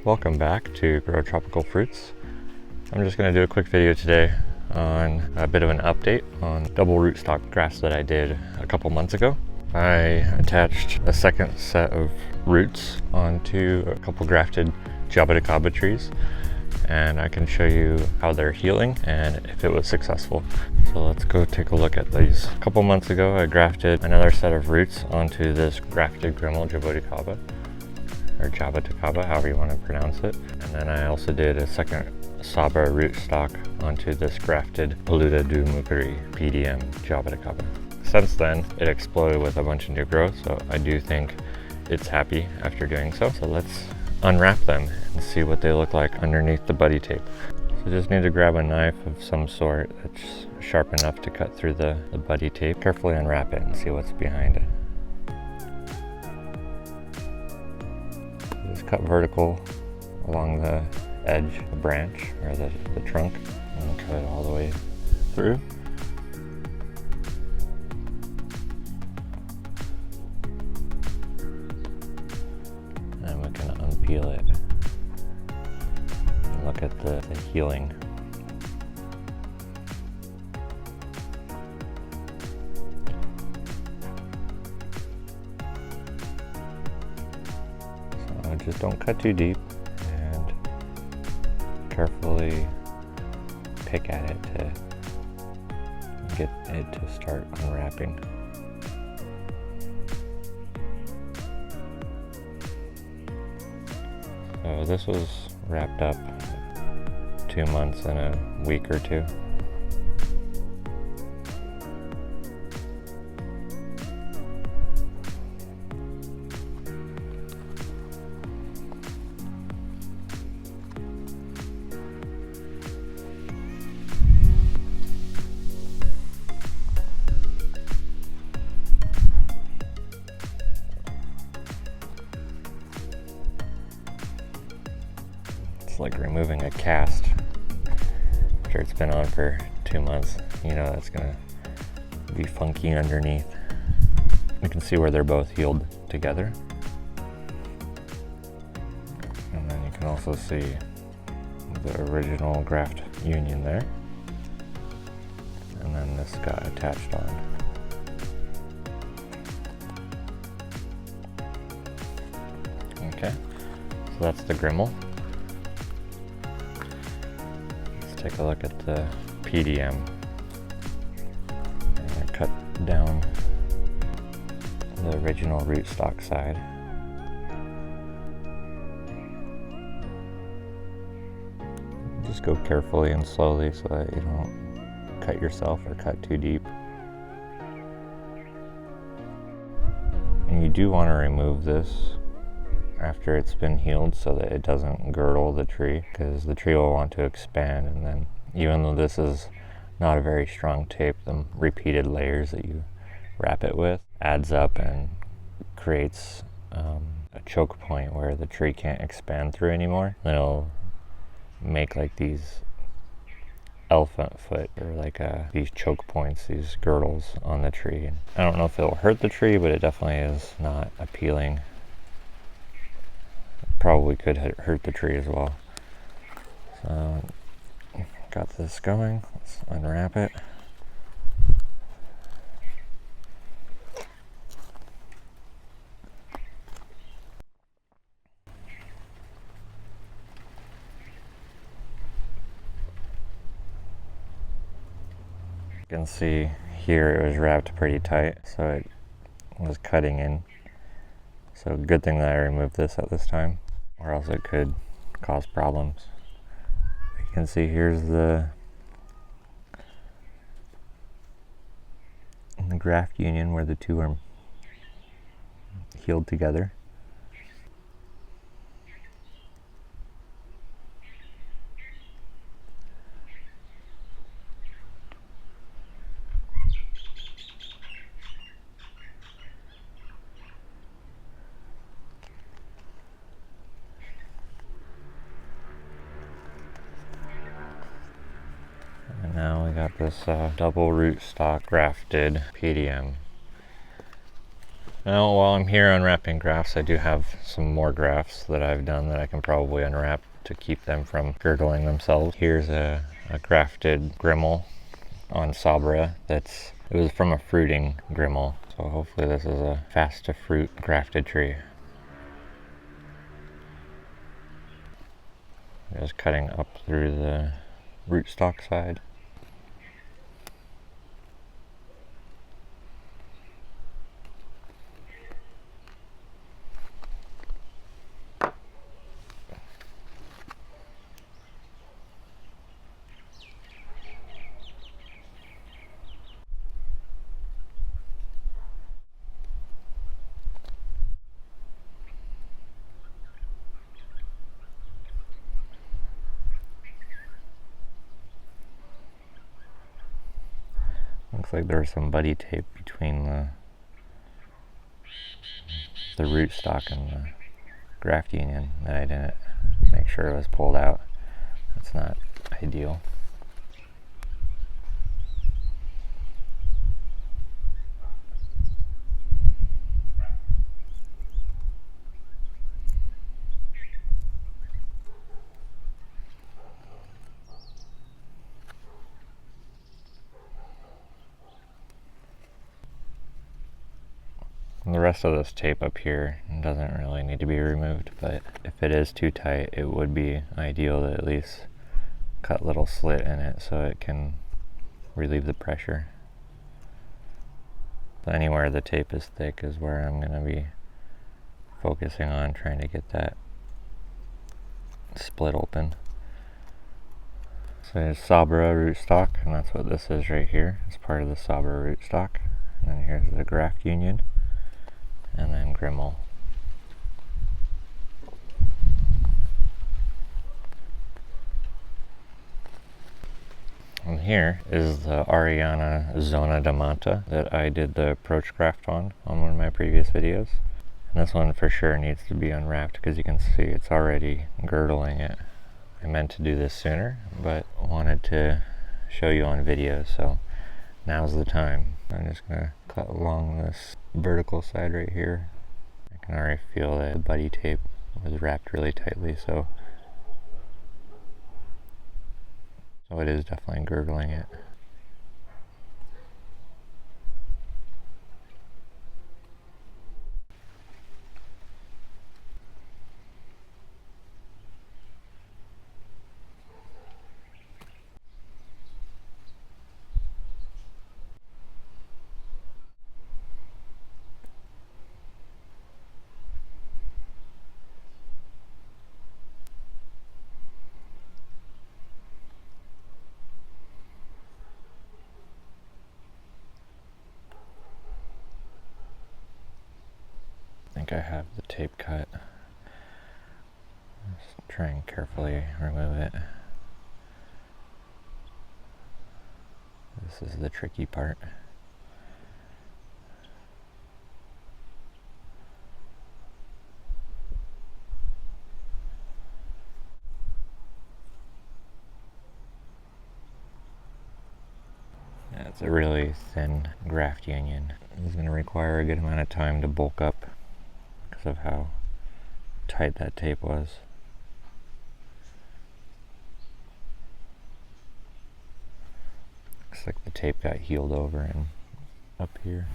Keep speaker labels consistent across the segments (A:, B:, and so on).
A: Welcome back to Grow Tropical Fruits. I'm just going to do a quick video today on a bit of an update on double rootstock grafts that I did a couple months ago. I attached a second set of roots onto a couple grafted Jaboticaba trees, and I can show you how they're healing and if it was successful. So let's go take a look at these. A couple months ago I grafted another set of roots onto this grafted Grimal Jaboticaba, or Jaboticaba, however you want to pronounce it. And then I also did a second Saba rootstock onto this grafted Peluda du Mucuri PDM Jaboticaba. Since then, it exploded with a bunch of new growth, so I do think it's happy after doing so. So let's unwrap them and see what they look like underneath the buddy tape. So just need to grab a knife of some sort that's sharp enough to cut through the buddy tape. Carefully unwrap it and see what's behind it. Just cut vertical along the edge, the branch, or the trunk, and cut it all the way through. And we can unpeel it and look at the healing. So just don't cut too deep, and carefully pick at it to get it to start unwrapping. So this was wrapped up 2 months and a week or two. It's like removing a cast after it's been on for 2 months. You know that's gonna be funky underneath. You can see where they're both healed together. And then you can also see the original graft union there. And then this got attached on. Okay, so that's the Grimal. Take a look at the PDM. And cut down the original rootstock side. Just go carefully and slowly so that you don't cut yourself or cut too deep. And you do want to remove this after it's been healed so that it doesn't girdle the tree, because the tree will want to expand, and then even though this is not a very strong tape, the repeated layers that you wrap it with adds up and creates a choke point where the tree can't expand through anymore. Then it'll make like these elephant foot, or like these choke points, these girdles on the tree. I don't know if it'll hurt the tree, but it definitely is not appealing. Probably could hurt the tree as well. So got this going. Let's unwrap it. You can see here it was wrapped pretty tight, so it was cutting in. So good thing that I removed this at this time, or else it could cause problems. You can see here's the graft union where the two are healed together. Now we got this double rootstock grafted PDM. Now, while I'm here unwrapping grafts, I do have some more grafts that I've done that I can probably unwrap to keep them from girdling themselves. Here's a grafted Grimal on Sabra. It was from a fruiting Grimal, so hopefully this is a fast to fruit grafted tree. Just cutting up through the rootstock side. Looks like there's some buddy tape between the rootstock and the graft union that I didn't make sure it was pulled out. That's not ideal. The rest of this tape up here doesn't really need to be removed, but if it is too tight, it would be ideal to at least cut a little slit in it so it can relieve the pressure. So anywhere the tape is thick is where I'm going to be focusing on trying to get that split open. So there's Sabra rootstock, and that's what this is right here. It's part of the Sabra rootstock. And then here's the graft union. And then Grimal. And here is the Aureana Zona that I did the approach graft on one of my previous videos. And this one for sure needs to be unwrapped because you can see it's already girdling it. I meant to do this sooner, but wanted to show you on video, so now's the time. I'm just going to cut along this vertical side right here. I can already feel that the buddy tape was wrapped really tightly, so it is definitely girdling it. I think I have the tape cut. Just try and carefully remove it. This is the tricky part. Yeah, it's a really thin graft union. It's going to require a good amount of time to bulk up because of how tight that tape was. Looks like the tape got healed over and up here.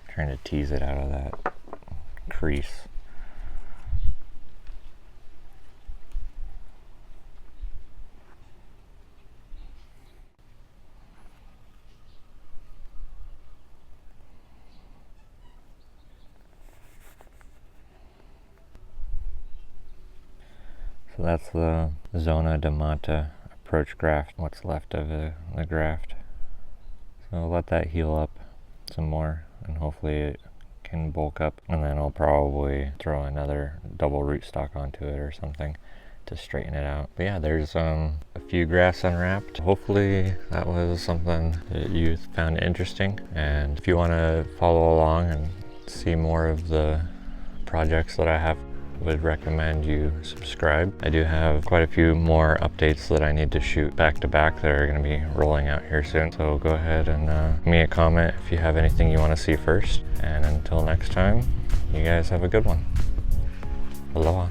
A: Trying to tease it out of that crease. So that's the Zona approach graft, what's left of the graft. So let that heal up some more and hopefully it can bulk up, and then I'll probably throw another double rootstock onto it or something to straighten it out. But yeah, there's a few grafts unwrapped. Hopefully that was something that you found interesting, and if you want to follow along and see more of the projects that I have would recommend you subscribe. I do have quite a few more updates that I need to shoot back to back that are going to be rolling out here soon. So go ahead and leave me a comment if you have anything you want to see first. And until next time, you guys have a good one. Aloha.